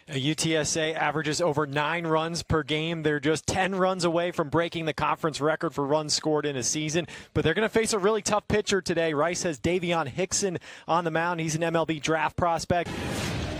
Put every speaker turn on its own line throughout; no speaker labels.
UTSA averages over 9 runs per game. They're just 10 runs away from breaking the conference record for runs scored in a season. But they're going to face a really tough pitcher today. Rice has Davion Hickson on the mound. He's an MLB draft prospect.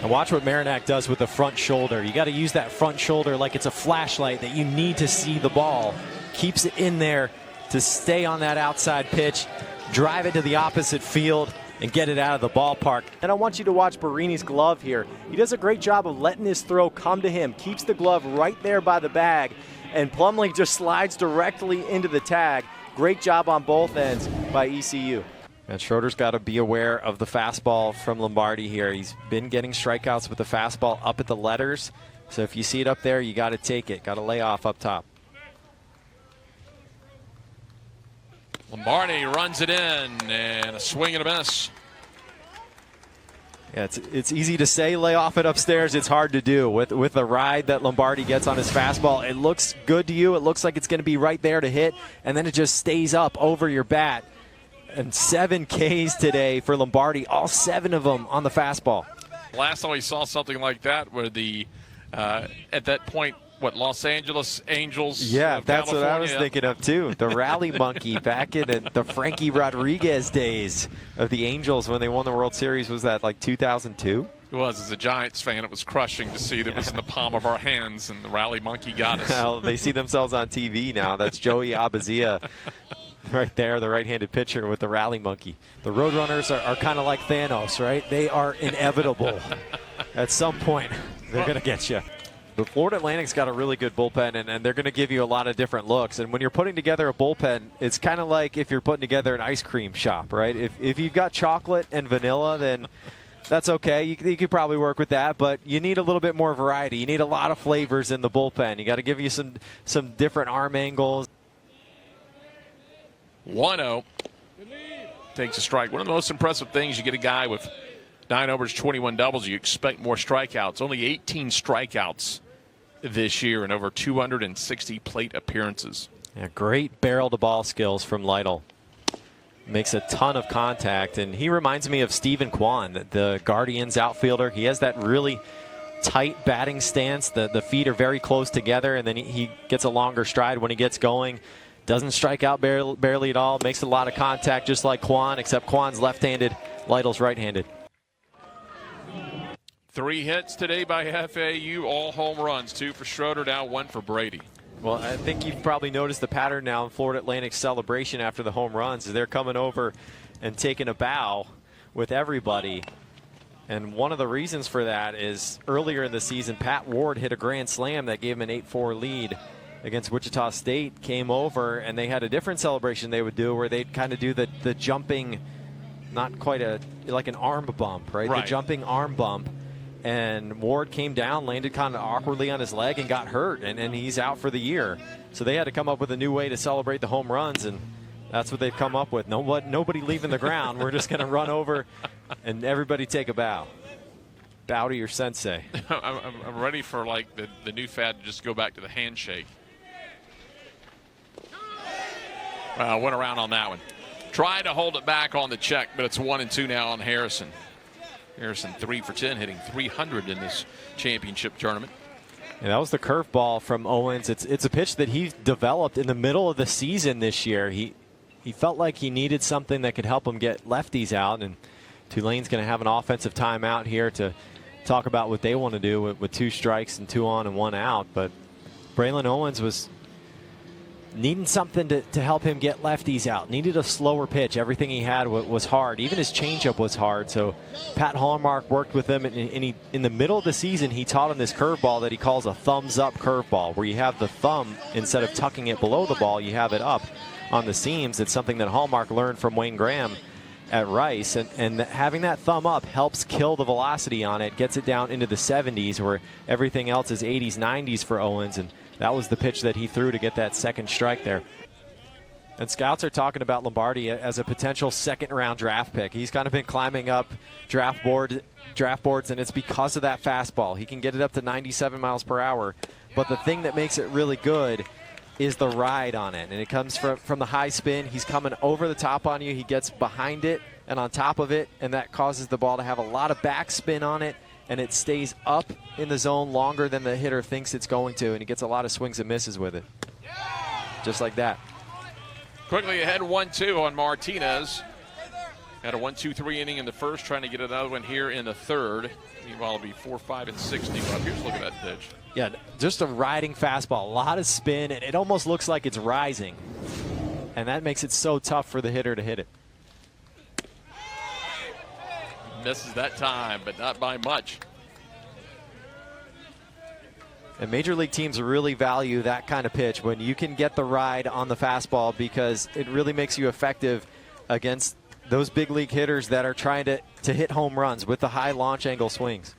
And watch what Marinac does with the front shoulder. You got to use that front shoulder like it's a flashlight that you need to see the ball. Keeps it in there to stay on that outside pitch, drive it to the opposite field, and get it out of the ballpark. And I want you to watch Barini's glove here. He does a great job of letting his throw come to him, keeps the glove right there by the bag, and Plumlee just slides directly into the tag. Great job on both ends by ECU. And Schroeder's got to be aware of the fastball from Lombardi here. He's been getting strikeouts with the fastball up at the letters. So if you see it up there, you got to take it. Got to lay off up top.
Lombardi runs it in, and a swing and a miss.
Yeah, it's easy to say lay off it upstairs. It's hard to do. With the ride that Lombardi gets on his fastball, it looks good to you. It looks like it's going to be right there to hit, and then it just stays up over your bat. And 7 Ks today for Lombardi, all 7 of them on the fastball.
Last time we saw something like that where the, at that point, Los Angeles Angels?
Yeah, that's
California.
what I was thinking of, too. The rally monkey back in the Frankie Rodriguez days of the Angels when they won the World Series. Was that like 2002?
It was. As a Giants fan, it was crushing to see that it was in the palm of our hands, and the rally monkey got us.
Well, they see themselves on TV now. That's Joey Abazia right there, the right-handed pitcher with the rally monkey. The Roadrunners are kind of like Thanos, right? They are inevitable. At some point, they're going to get you. The Florida Atlantic's got a really good bullpen, and they're going to give you a lot of different looks. And when you're putting together a bullpen, it's kind of like if you're putting together an ice cream shop, right? If you've got chocolate and vanilla, then that's okay. You could probably work with that, but you need a little bit more variety. You need a lot of flavors in the bullpen. You got to give you some different arm angles.
1-0. Takes a strike. One of the most impressive things, you get a guy with 9 overs, 21 doubles, you expect more strikeouts. Only 18 strikeouts this year and over 260 plate appearances.
Yeah, great barrel-to-ball skills from Lytle. Makes a ton of contact, and he reminds me of Stephen Kwan, the Guardians outfielder. He has that really tight batting stance. The feet are very close together, and then he gets a longer stride when he gets going. Doesn't strike out barely at all. Makes a lot of contact just like Kwan, except Kwan's left-handed, Lytle's right-handed.
3 hits today by FAU, all home runs. 2 for Schroeder, now 1 for Brady.
Well, I think you've probably noticed the pattern now in Florida Atlantic's celebration after the home runs. They're coming over and taking a bow with everybody. And one of the reasons for that is earlier in the season, Pat Ward hit a grand slam that gave him an 8-4 lead against Wichita State. Came over, and they had a different celebration they would do where they'd kind of do the jumping, not quite like an arm bump, right? The jumping arm bump. And Ward came down, landed kind of awkwardly on his leg, and got hurt, and he's out for the year. So they had to come up with a new way to celebrate the home runs, and that's what they've come up with. Nobody leaving the ground. We're just going to run over and everybody take a bow. Bow to your sensei.
I'm ready for like the new fad to just go back to the handshake. Went around on that one. Tried to hold it back on the check, but it's 1-2 now on Harrison. Harrison 3 for 10, hitting 300 in this championship tournament.
And that was the curveball from Owens. It's a pitch that he developed in the middle of the season this year. He felt like he needed something that could help him get lefties out, and Tulane's going to have an offensive timeout here to talk about what they want to do with 2 strikes and 2 on and 1 out. But Braylon Owens was needing something to help him get lefties out. Needed a slower pitch. Everything he had was hard. Even his changeup was hard. So Pat Hallmark worked with him, and in the middle of the season, he taught him this curveball that he calls a thumbs-up curveball, where you have the thumb, instead of tucking it below the ball, you have it up on the seams. It's something that Hallmark learned from Wayne Graham at Rice, and having that thumb up helps kill the velocity on it, gets it down into the 70s, where everything else is 80s, 90s for Owens, and that was the pitch that he threw to get that second strike there. And scouts are talking about Lombardi as a potential second-round draft pick. He's kind of been climbing up draft boards, and it's because of that fastball. He can get it up to 97 miles per hour, but the thing that makes it really good is the ride on it, and it comes from the high spin. He's coming over the top on you. He gets behind it and on top of it, and that causes the ball to have a lot of backspin on it and it stays up in the zone longer than the hitter thinks it's going to, and he gets a lot of swings and misses with it. Just like that.
Quickly ahead 1-2 on Martinez. Had a 1-2-3 inning in the first, trying to get another one here in the third. Meanwhile, it'll be 4, 5, and 6 deep up. Here's a look at that pitch.
Yeah, just a riding fastball. A lot of spin, and it almost looks like it's rising. And that makes it so tough for the hitter to hit it.
Misses that time, but not by much.
And major league teams really value that kind of pitch when you can get the ride on the fastball, because it really makes you effective against those big league hitters that are trying to hit home runs with the high launch angle swings.